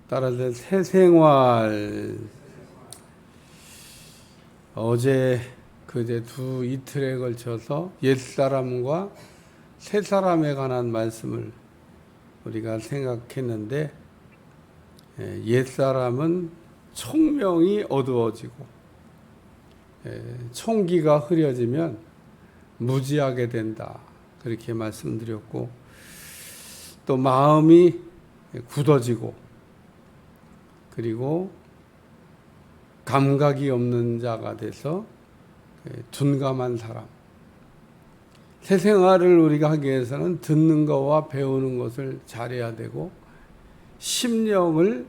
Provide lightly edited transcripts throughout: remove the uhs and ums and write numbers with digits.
따라서 새 생활, 어제 그제 이틀에 걸쳐서 옛사람과 새사람에 관한 말씀을 우리가 생각했는데, 옛사람은 총명이 어두워지고 총기가 흐려지면 무지하게 된다, 그렇게 말씀드렸고, 또 마음이 굳어지고 그리고 감각이 없는 자가 돼서 둔감한 사람. 새 생활을 우리가 하기 위해서는 듣는 것과 배우는 것을 잘해야 되고, 심령을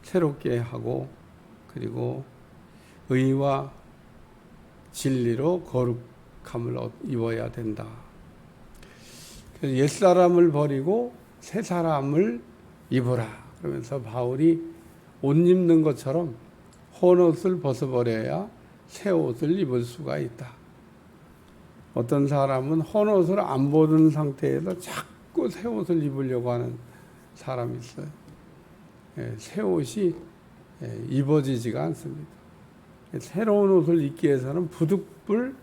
새롭게 하고, 그리고 의와 진리로 거룩함을 입어야 된다. 그래서 옛사람을 버리고 새 사람을 입어라, 그러면서 바울이 옷 입는 것처럼 헌옷을 벗어버려야 새 옷을 입을 수가 있다. 어떤 사람은 헌옷을 안 벗은 상태에서 자꾸 새 옷을 입으려고 하는 사람이 있어요. 새 옷이 입어지지가 않습니다. 새로운 옷을 입기 위해서는 부득불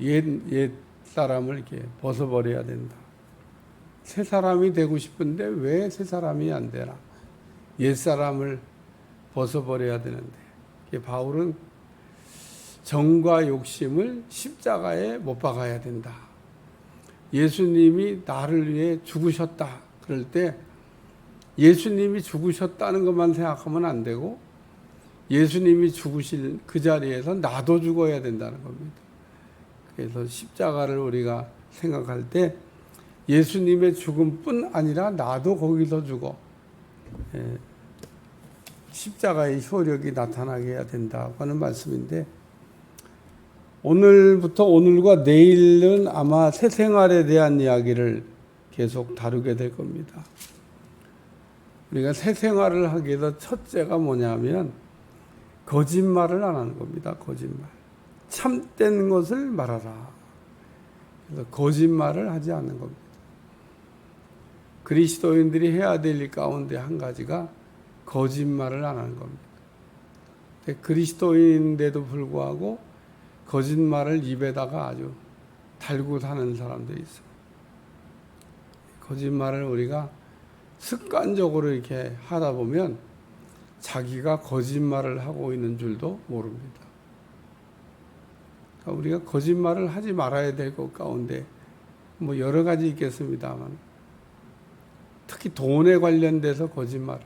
옛 사람을 이렇게 벗어버려야 된다. 새 사람이 되고 싶은데 왜 새 사람이 안 되나? 옛 사람을 벗어버려야 되는데, 바울은 정과 욕심을 십자가에 못 박아야 된다. 예수님이 나를 위해 죽으셨다, 그럴 때 예수님이 죽으셨다는 것만 생각하면 안 되고, 예수님이 죽으실 그 자리에서 나도 죽어야 된다는 겁니다. 그래서 십자가를 우리가 생각할 때 예수님의 죽음뿐 아니라 나도 거기서 죽어 십자가의 효력이 나타나게 해야 된다고 하는 말씀인데, 오늘부터 오늘과 내일은 아마 새 생활에 대한 이야기를 계속 다루게 될 겁니다. 우리가 새 생활을 하기 위해서 첫째가 뭐냐면 거짓말을 안 하는 겁니다. 거짓말. 참된 것을 말하라. 그래서 거짓말을 하지 않는 겁니다. 그리스도인들이 해야 될 일 가운데 한 가지가 거짓말을 안 하는 겁니다. 그리스도인인데도 불구하고 거짓말을 입에다가 아주 달고 사는 사람들이 있어요. 거짓말을 우리가 습관적으로 이렇게 하다 보면 자기가 거짓말을 하고 있는 줄도 모릅니다. 그러니까 우리가 거짓말을 하지 말아야 될 것 가운데 뭐 여러 가지 있겠습니다만, 특히 돈에 관련돼서 거짓말을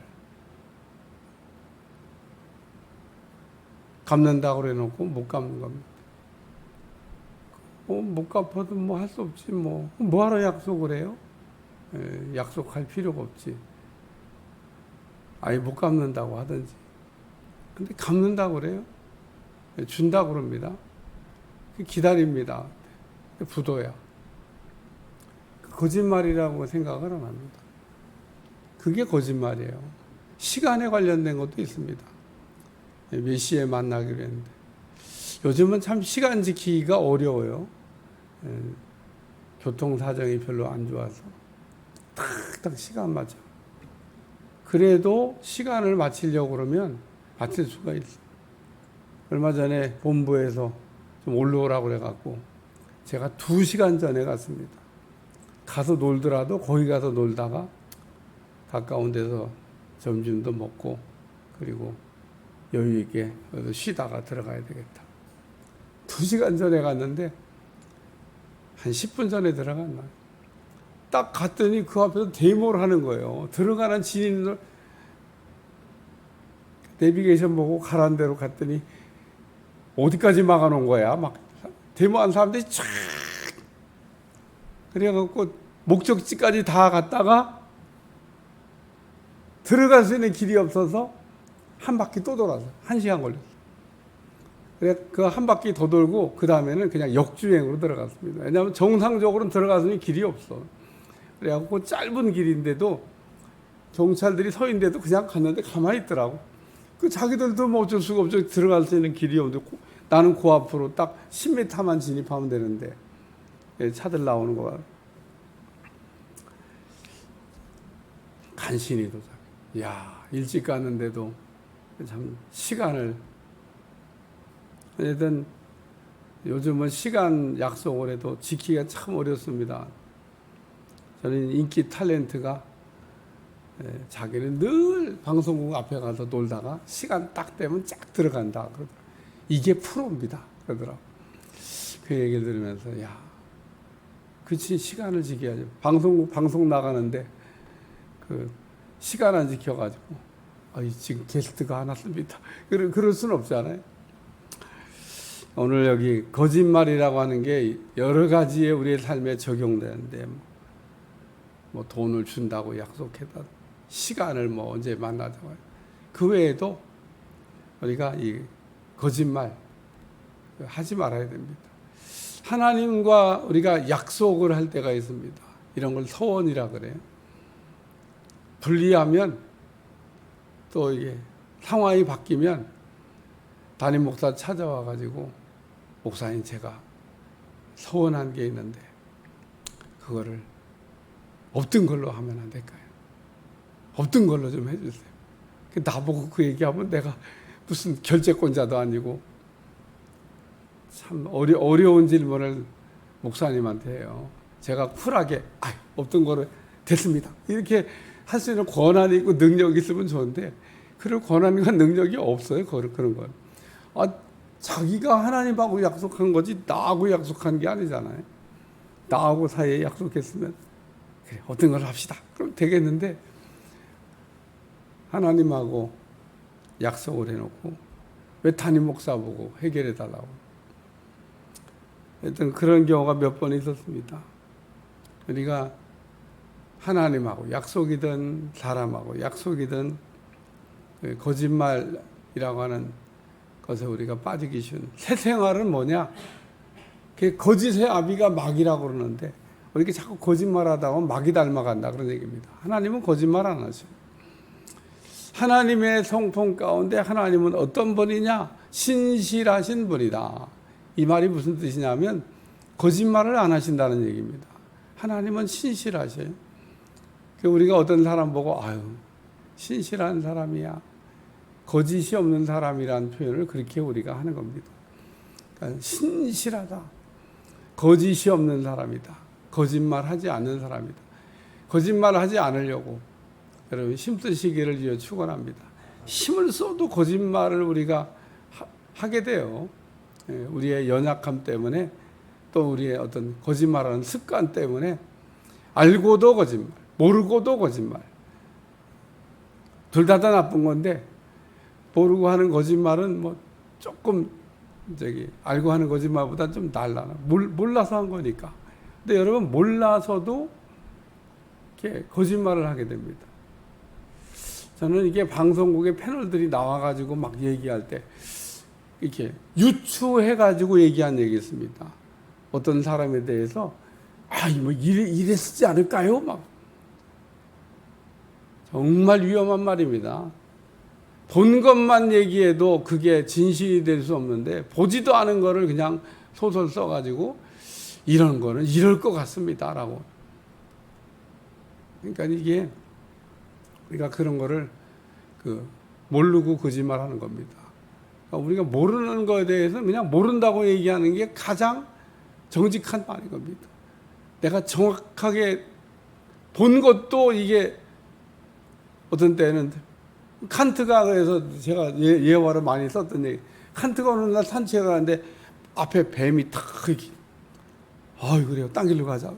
갚는다고 그래놓고 못 갚는 겁니다. 못 갚아도 뭐 할 수 없지, 뭐하러 약속을 해요? 약속할 필요가 없지. 아예 못 갚는다고 하든지. 근데 갚는다고 그래요? 준다고 그럽니다. 기다립니다. 부도야. 거짓말이라고 생각을 안 합니다. 그게 거짓말이에요. 시간에 관련된 것도 있습니다. 몇 시에 만나기로 했는데, 요즘은 참 시간 지키기가 어려워요. 교통 사정이 별로 안 좋아서 탁탁 시간 맞아. 그래도 시간을 맞추려고 그러면 맞출 수가 있어. 얼마 전에 본부에서 좀 올라오라고 그래갖고 제가 2시간 전에 갔습니다. 가서 놀더라도 거기 가서 놀다가 가까운 데서 점심도 먹고, 그리고 여유 있게 쉬다가 들어가야 되겠다. 2시간 전에 갔는데 한 10분 전에 들어갔나. 딱 갔더니 그 앞에서 데모를 하는 거예요. 들어가는 진인을 내비게이션 보고 가라는 대로 갔더니 어디까지 막아놓은 거야. 막 데모한 사람들이 쫙. 그래갖고 목적지까지 다 갔다가 들어갈 수 있는 길이 없어서 한 바퀴 또 돌아서 1시간 걸렸어요. 그래 그 한 바퀴 더 돌고 그 다음에는 그냥 역주행으로 들어갔습니다. 왜냐하면 정상적으로는 들어가서는 길이 없어. 그래갖고 짧은 길인데도 경찰들이 서 있는데도 그냥 갔는데 가만히 있더라고. 그 자기들도 뭐 어쩔 수가 없죠. 들어갈 수 있는 길이 없는데 나는 그 앞으로 딱 10m만 진입하면 되는데 차들 나오는 거야. 간신히 도착. 야, 일찍 갔는데도 참 시간을, 어쨌든 요즘은 시간 약속을 해도 지키기가 참 어렵습니다. 저는 인기 탤런트가 자기는 늘 방송국 앞에 가서 놀다가 시간 딱 되면 쫙 들어간다. 이게 프로입니다. 그러더라고. 그 얘기를 들으면서, 야, 그치, 시간을 지켜야죠. 방송 나가는데 그 시간 안 지켜가지고, 지금 게스트가 안 왔습니다. 그럴 수는 없잖아요. 오늘 여기 거짓말이라고 하는 게 여러 가지의 우리의 삶에 적용되는데, 뭐 돈을 준다고 약속했다, 시간을 뭐 언제 만나자고, 그 외에도 우리가 이 거짓말 하지 말아야 됩니다. 하나님과 우리가 약속을 할 때가 있습니다. 이런 걸 서원이라 그래요. 분리하면 또 이게 상황이 바뀌면 담임 목사 찾아와 가지고, 목사님 제가 서원한 게 있는데 그거를 없던 걸로 하면 안 될까요? 없던 걸로 좀 해주세요. 나보고 그 얘기하면 내가 무슨 결재권자도 아니고, 참 어려운 질문을 목사님한테 해요. 제가 쿨하게 없던 거를 됐습니다, 이렇게 할 수 있는 권한이 있고 능력이 있으면 좋은데, 그런 권한과 능력이 없어요. 그런 건. 자기가 하나님하고 약속한 거지 나하고 약속한 게 아니잖아요. 나하고 사이에 약속했으면 그래, 어떤 걸 합시다, 그럼 되겠는데, 하나님하고 약속을 해놓고 왜 담임 목사 보고 해결해 달라고. 하여튼 그런 경우가 몇 번 있었습니다. 우리가 하나님하고 약속이든 사람하고 약속이든 거짓말이라고 하는 것에 우리가 빠지기 쉬운 새 생활은 뭐냐? 그 거짓의 아비가 마귀라고 그러는데, 이렇게 자꾸 거짓말하다 보면 마귀 닮아간다 그런 얘기입니다. 하나님은 거짓말 안 하셔요. 하나님의 성품 가운데 하나님은 어떤 분이냐? 신실하신 분이다. 이 말이 무슨 뜻이냐면 거짓말을 안 하신다는 얘기입니다. 하나님은 신실하셔요. 우리가 어떤 사람 보고 신실한 사람이야, 거짓이 없는 사람이라는 표현을 그렇게 우리가 하는 겁니다. 그러니까 신실하다, 거짓이 없는 사람이다, 거짓말하지 않는 사람이다. 거짓말하지 않으려고 여러분 힘쓰시기를 위해 축원합니다. 힘을 써도 거짓말을 우리가 하게 돼요. 우리의 연약함 때문에, 또 우리의 어떤 거짓말하는 습관 때문에, 알고도 거짓말, 모르고도 거짓말, 둘 다 나쁜 건데, 모르고 하는 거짓말은 뭐 조금 알고 하는 거짓말보다 좀 날라나, 몰라서 한 거니까. 근데 여러분 몰라서도 이렇게 거짓말을 하게 됩니다. 저는 이게 방송국에 패널들이 나와가지고 막 얘기할 때 이렇게 유추해가지고 얘기한 얘기 있습니다. 어떤 사람에 대해서 뭐 이랬지 않을까요? 막 정말 위험한 말입니다. 본 것만 얘기해도 그게 진실이 될 수 없는데, 보지도 않은 거를 그냥 소설 써가지고 이런 거는 이럴 것 같습니다 라고. 그러니까 이게 우리가 그런 거를 모르고 거짓말하는 겁니다. 그러니까 우리가 모르는 거에 대해서 그냥 모른다고 얘기하는 게 가장 정직한 말인 겁니다. 내가 정확하게 본 것도 이게 어떤 때는 칸트가, 그래서 제가 예화를 많이 썼던 얘기, 칸트가 어느 날 산책을 하는데 앞에 뱀이 탁 그래요, 딴 길로 가자.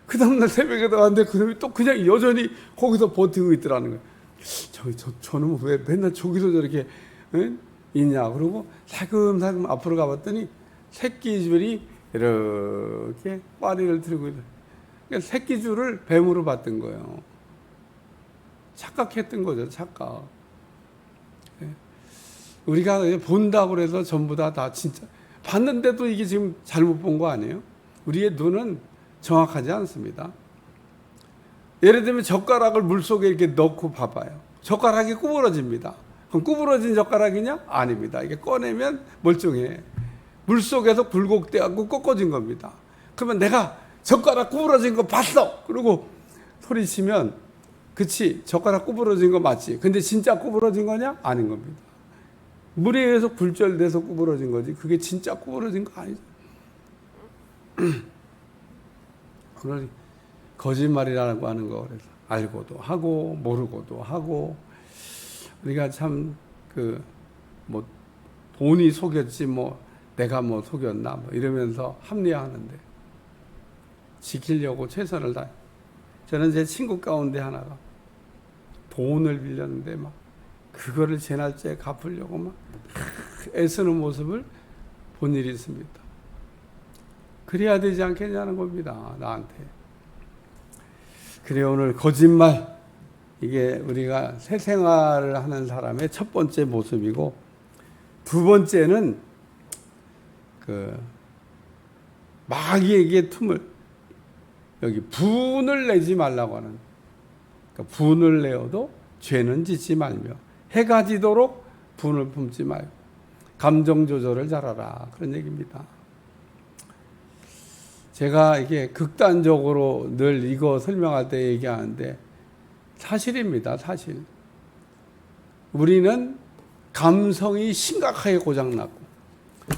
그 다음날 새벽에 나왔는데 그놈이 또 그냥 여전히 거기서 버티고 있더라는 거예요. 저놈은 왜 맨날 저기서 저렇게 있냐. 그러고 살금살금 앞으로 가봤더니 새끼줄이 이렇게 빠리를 들고 있어요. 그러니까 새끼줄을 뱀으로 봤던 거예요. 착각했던 거죠, 착각. 우리가 본다고 해서 전부 다 진짜 봤는데도 이게 지금 잘못 본 거 아니에요? 우리의 눈은 정확하지 않습니다. 예를 들면 젓가락을 물속에 이렇게 넣고 봐봐요. 젓가락이 구부러집니다. 그럼 구부러진 젓가락이냐? 아닙니다. 이게 꺼내면 멀쩡해. 물속에서 굴곡돼갖고 꺾어진 겁니다. 그러면 내가 젓가락 구부러진 거 봤어! 그리고 소리치면 그치, 젓가락 구부러진 거 맞지? 근데 진짜 구부러진 거냐? 아닌 겁니다. 물에 의해서 굴절돼서 구부러진 거지. 그게 진짜 구부러진 거 아니죠. 오늘 거짓말이라고 하는 거, 그래서 알고도 하고 모르고도 하고, 우리가 참 뭐 돈이 속였지 뭐 내가 뭐 속였나 뭐 이러면서 합리화하는데, 지키려고 최선을 다해. 저는 제 친구 가운데 하나가 돈을 빌렸는데 막 그거를 제 날짜에 갚으려고 막 애쓰는 모습을 본 일이 있습니다. 그래야 되지 않겠냐는 겁니다, 나한테. 그래, 오늘 거짓말, 이게 우리가 새 생활을 하는 사람의 첫 번째 모습이고, 두 번째는 마귀에게 틈을, 여기 분을 내지 말라고 하는, 그러니까 분을 내어도 죄는 짓지 말며 해가 지도록 분을 품지 말고 감정 조절을 잘하라, 그런 얘기입니다. 제가 이게 극단적으로 늘 이거 설명할 때 얘기하는데 사실입니다, 사실. 우리는 감성이 심각하게 고장났고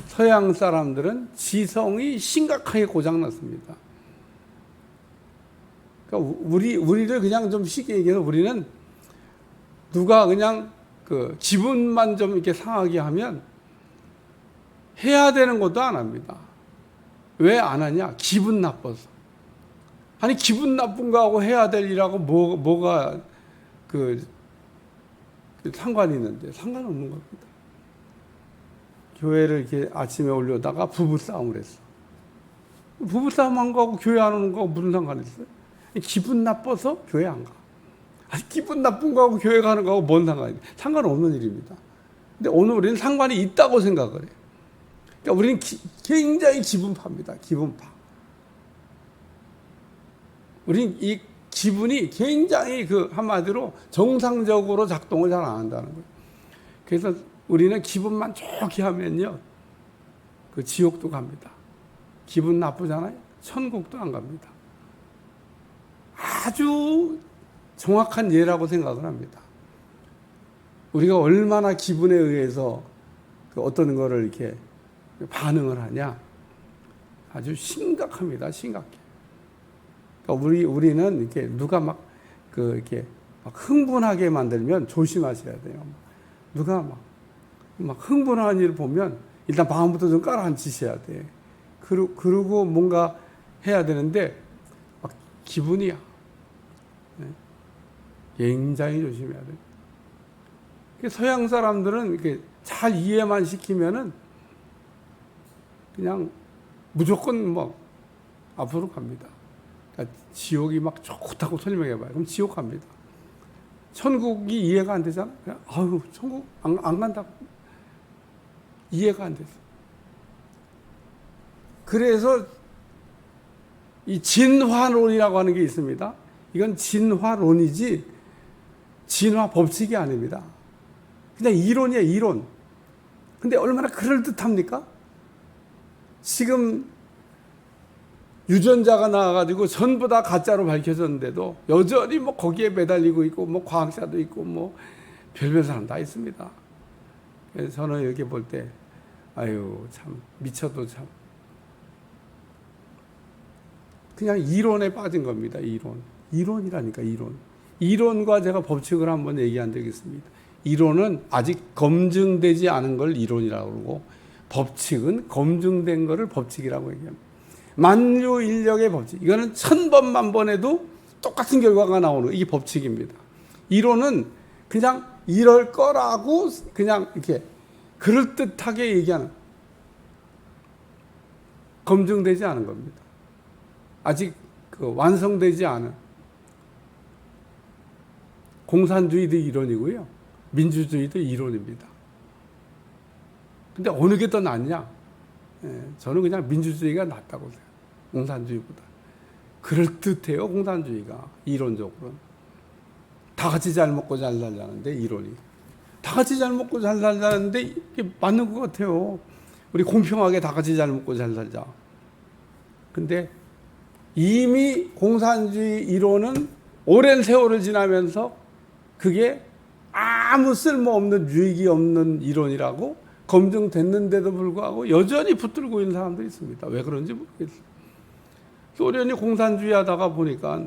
서양 사람들은 지성이 심각하게 고장났습니다. 그러니까 우리를 그냥 좀 쉽게 얘기해서, 우리는 누가 그냥 기분만 좀 이렇게 상하게 하면 해야 되는 것도 안 합니다. 왜 안 하냐? 기분 나빠서. 아니, 기분 나쁜 거하고 해야 될 일하고 뭐가 상관이 있는데? 상관없는 겁니다. 교회를 이렇게 아침에 올려다가 부부싸움을 했어. 부부싸움 한 거하고 교회 안 오는 거하고 무슨 상관이 있어요? 기분 나빠서 교회 안 가. 아니, 기분 나쁜 거하고 교회 가는 거하고 뭔 상관이 있어요? 상관없는 일입니다. 근데 오늘 우리는 상관이 있다고 생각을 해요. 그러니까 우리는 굉장히 기분파입니다. 기분파. 우리는 이 기분이 굉장히 한마디로 정상적으로 작동을 잘 안 한다는 거예요. 그래서 우리는 기분만 좋게 하면요, 지옥도 갑니다. 기분 나쁘잖아요? 천국도 안 갑니다. 아주 정확한 예라고 생각을 합니다. 우리가 얼마나 기분에 의해서 어떤 거를 이렇게 반응을 하냐, 아주 심각합니다. 심각해. 그러니까 우리는 이렇게 누가 이렇게 흥분하게 만들면 조심하셔야 돼요. 누가 막 흥분하는 일을 보면 일단 마음부터 좀 깔아앉히셔야 돼. 그러고 뭔가 해야 되는데 막 기분이야. 네. 굉장히 조심해야 돼. 서양 사람들은 이렇게 잘 이해만 시키면은 그냥 무조건 앞으로 갑니다. 그러니까 지옥이 막 좋다고 설명해봐요. 그럼 지옥 갑니다. 천국이 이해가 안 되잖아. 아유, 천국 안 간다고. 이해가 안 돼서. 그래서 이 진화론이라고 하는 게 있습니다. 이건 진화론이지 진화 법칙이 아닙니다. 그냥 이론이에요, 이론. 근데 얼마나 그럴듯합니까? 지금 유전자가 나와가지고 전부 다 가짜로 밝혀졌는데도 여전히 거기에 매달리고 있고, 과학자도 있고, 별별 사람 다 있습니다. 그래서 저는 이렇게 볼 때, 아유, 참, 미쳐도 참. 그냥 이론에 빠진 겁니다, 이론. 이론이라니까, 이론. 이론과 제가 법칙을 한번 얘기한 적이 있습니다. 이론은 아직 검증되지 않은 걸 이론이라고 그러고, 법칙은 검증된 거를 법칙이라고 얘기합니다. 만유인력의 법칙. 이거는 1000번, 1000번 해도 똑같은 결과가 나오는, 이게 법칙입니다. 이론은 그냥 이럴 거라고 그냥 이렇게 그럴듯하게 얘기하는, 검증되지 않은 겁니다. 아직 완성되지 않은. 공산주의도 이론이고요, 민주주의도 이론입니다. 근데 어느 게 더 낫냐? 저는 그냥 민주주의가 낫다고 생각해요. 공산주의보다. 그럴듯해요, 공산주의가. 이론적으로는. 다 같이 잘 먹고 잘 살자는데, 이론이. 다 같이 잘 먹고 잘 살자는데, 이게 맞는 것 같아요. 우리 공평하게 다 같이 잘 먹고 잘 살자. 근데 이미 공산주의 이론은 오랜 세월을 지나면서 그게 아무 쓸모없는 유익이 없는 이론이라고 검증됐는데도 불구하고 여전히 붙들고 있는 사람들이 있습니다. 왜 그런지 모르겠어요. 소련이 공산주의 하다가 보니까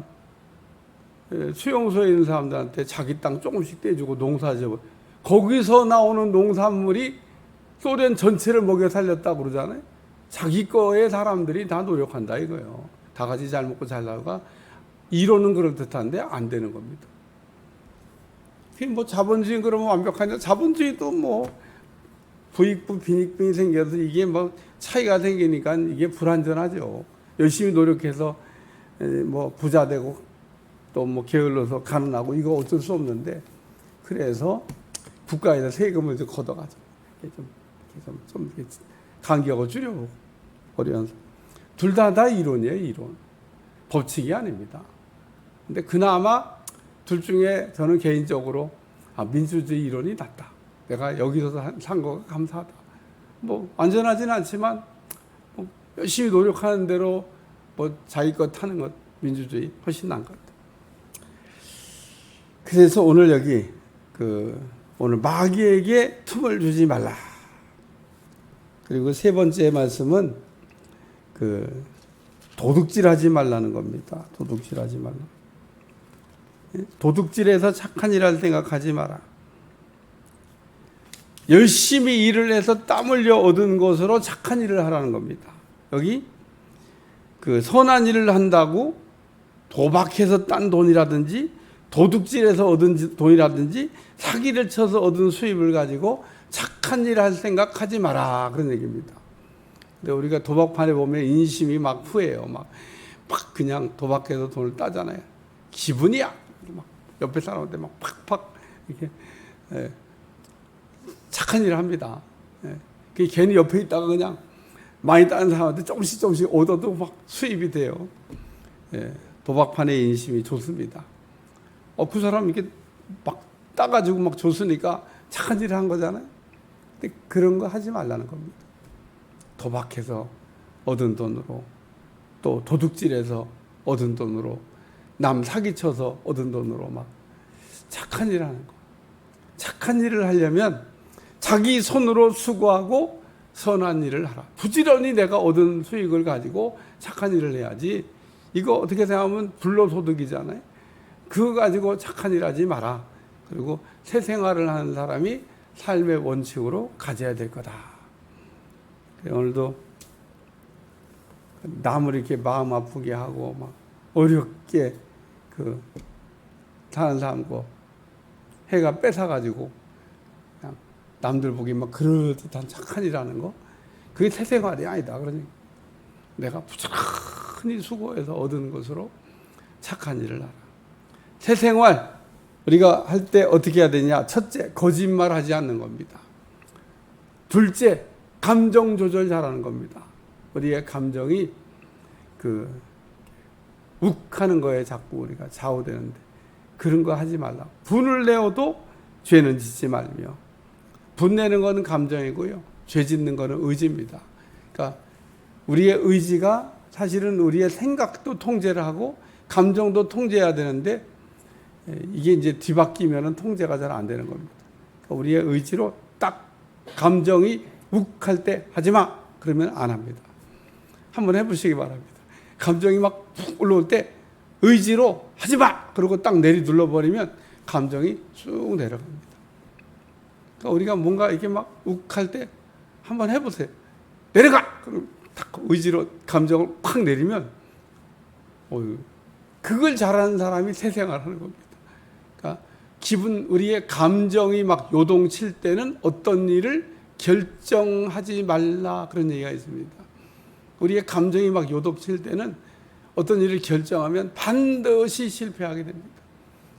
수용소에 있는 사람들한테 자기 땅 조금씩 떼주고 농사지어 거기서 나오는 농산물이 소련 전체를 먹여 살렸다고 그러잖아요. 자기 거에 사람들이 다 노력한다 이거예요. 다 같이 잘 먹고 잘 살다가 이론은 그럴듯한데 안 되는 겁니다. 뭐 자본주의 그러면 완벽하냐? 자본주의도 뭐 부익부 빈익빈이 생겨서 이게 뭐 차이가 생기니까 이게 불완전하죠. 열심히 노력해서 뭐 부자 되고 또 뭐 게을러서 가난하고 이거 어쩔 수 없는데 그래서 국가에서 세금을 좀 걷어가죠. 좀 간격을 줄여버리면서 둘 다 이론이에요. 이론. 법칙이 아닙니다. 근데 그나마 둘 중에 저는 개인적으로 민주주의 이론이 낫다. 내가 여기서 산 거가 감사하다. 뭐 안전하진 않지만 뭐 열심히 노력하는 대로 뭐 자기 것 타는 것 민주주의 훨씬 나은 것 같다. 그래서 오늘 여기 오늘 마귀에게 틈을 주지 말라. 그리고 세 번째 말씀은 도둑질하지 말라는 겁니다. 도둑질하지 말라. 도둑질해서 착한 일할 생각하지 마라. 열심히 일을 해서 땀 흘려 얻은 것으로 착한 일을 하라는 겁니다. 여기 선한 일을 한다고 도박해서 딴 돈이라든지 도둑질해서 얻은 돈이라든지 사기를 쳐서 얻은 수입을 가지고 착한 일을 할 생각하지 마라 그런 얘기입니다. 근데 우리가 도박판에 보면 인심이 막 후해요. 막 그냥 도박해서 돈을 따잖아요. 기분이야. 막 옆에 사람한테 막 팍팍 이렇게 착한 일을 합니다. 괜히 옆에 있다가 그냥 많이 따는 사람한테 조금씩 얻어도 막 수입이 돼요. 도박판의 인심이 좋습니다. 그 사람 이렇게 막 따가지고 막 줬으니까 착한 일을 한 거잖아요. 근데 그런 거 하지 말라는 겁니다. 도박해서 얻은 돈으로 또 도둑질해서 얻은 돈으로 남 사기쳐서 얻은 돈으로 막 착한 일을 하는 거. 착한 일을 하려면 자기 손으로 수고하고 선한 일을 하라. 부지런히 내가 얻은 수익을 가지고 착한 일을 해야지. 이거 어떻게 생각하면 불로소득이잖아요. 그거 가지고 착한 일 하지 마라. 그리고 새 생활을 하는 사람이 삶의 원칙으로 가져야 될 거다. 오늘도 남을 이렇게 마음 아프게 하고 막 어렵게 사는 사람고 해가 뺏어가지고 그냥 남들 보기 막 그럴듯한 착한 일하는 거 그게 새 생활이 아니다. 그러니까 내가 부지런히 수고해서 얻은 것으로 착한 일을 하라. 새 생활 우리가 할 때 어떻게 해야 되냐? 첫째, 거짓말하지 않는 겁니다. 둘째, 감정 조절 잘하는 겁니다. 우리의 감정이 욱하는 거에 자꾸 우리가 좌우되는데 그런 거 하지 말라. 분을 내어도 죄는 짓지 말며. 분내는 거는 감정이고요. 죄 짓는 거는 의지입니다. 그러니까 우리의 의지가 사실은 우리의 생각도 통제를 하고 감정도 통제해야 되는데 이게 이제 뒤바뀌면 통제가 잘 안 되는 겁니다. 그러니까 우리의 의지로 딱 감정이 욱할 때 하지 마. 그러면 안 합니다. 한번 해보시기 바랍니다. 감정이 막 푹 올라올 때 의지로 하지 마. 그러고 딱 내리둘러 버리면 감정이 쑥 내려갑니다. 그러니까 우리가 뭔가 이렇게 막 욱할 때 한번 해보세요. 내려가. 그럼 딱 의지로 감정을 확 내리면 그걸 잘하는 사람이 새 생활하는 겁니다. 그러니까 우리의 감정이 막 요동칠 때는 어떤 일을 결정하지 말라 그런 얘기가 있습니다. 우리의 감정이 막 요동칠 때는 어떤 일을 결정하면 반드시 실패하게 됩니다.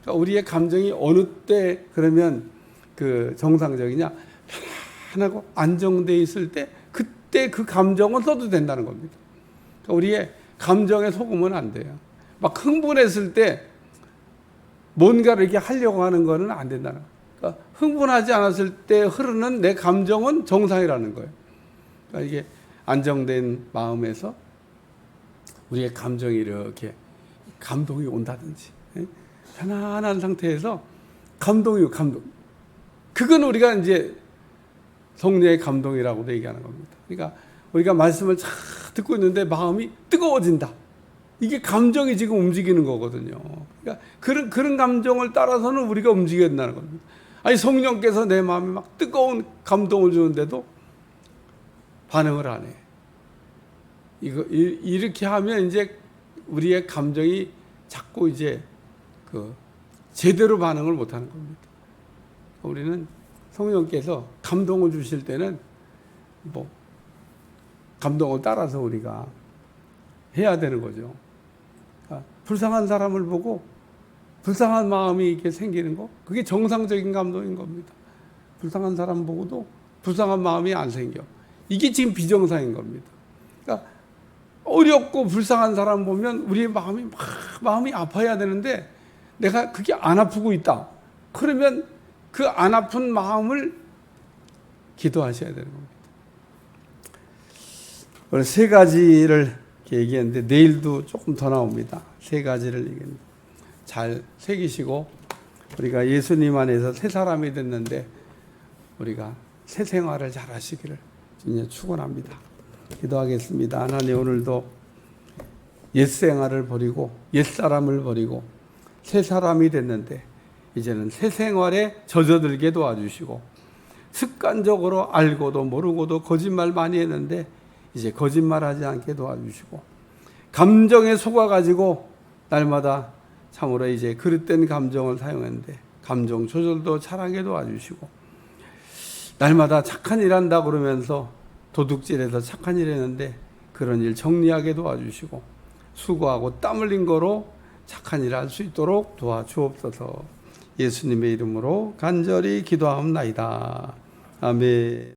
그러니까 우리의 감정이 어느 때 그러면 정상적이냐? 편안하고 안정되어 있을 때 그때 그 감정은 써도 된다는 겁니다. 그러니까 우리의 감정에 속으면 안 돼요. 막 흥분했을 때 뭔가를 이렇게 하려고 하는 거는 안 된다는 거예요. 그러니까 흥분하지 않았을 때 흐르는 내 감정은 정상이라는 거예요. 그러니까 이게 안정된 마음에서 우리의 감정이 이렇게 감동이 온다든지 편안한 상태에서 감동이요, 감동. 그건 우리가 이제 성령의 감동이라고도 얘기하는 겁니다. 그러니까 우리가 말씀을 잘 듣고 있는데 마음이 뜨거워진다. 이게 감정이 지금 움직이는 거거든요. 그러니까 그런 감정을 따라서는 우리가 움직여야 된다는 겁니다. 아니, 성령께서 내 마음에 막 뜨거운 감동을 주는데도 반응을 안 해. 이렇게 하면 이제 우리의 감정이 자꾸 이제 제대로 반응을 못 하는 겁니다. 우리는 성령께서 감동을 주실 때는 감동을 따라서 우리가 해야 되는 거죠. 그러니까 불쌍한 사람을 보고 불쌍한 마음이 이렇게 생기는 거, 그게 정상적인 감동인 겁니다. 불쌍한 사람 보고도 불쌍한 마음이 안 생겨. 이게 지금 비정상인 겁니다. 그러니까 어렵고 불쌍한 사람 보면 우리의 마음이 아파야 되는데 내가 그게 안 아프고 있다. 그러면 그 안 아픈 마음을 기도하셔야 되는 겁니다. 오늘 세 가지를 얘기했는데 내일도 조금 더 나옵니다. 세 가지를 얘기했는데 잘 새기시고 우리가 예수님 안에서 새 사람이 됐는데 우리가 새 생활을 잘 하시기를 주님 축원합니다. 기도하겠습니다. 하나님, 오늘도 옛 생활을 버리고 옛 사람을 버리고 새 사람이 됐는데 이제는 새 생활에 젖어들게 도와주시고 습관적으로 알고도 모르고도 거짓말 많이 했는데 이제 거짓말하지 않게 도와주시고 감정에 속아가지고 날마다 참으로 이제 그릇된 감정을 사용했는데 감정 조절도 잘하게 도와주시고 날마다 착한 일 한다 그러면서 도둑질해서 착한 일 했는데 그런 일 정리하게 도와주시고 수고하고 땀 흘린 거로 착한 일 할 수 있도록 도와주옵소서. 예수님의 이름으로 간절히 기도하옵나이다. 아멘.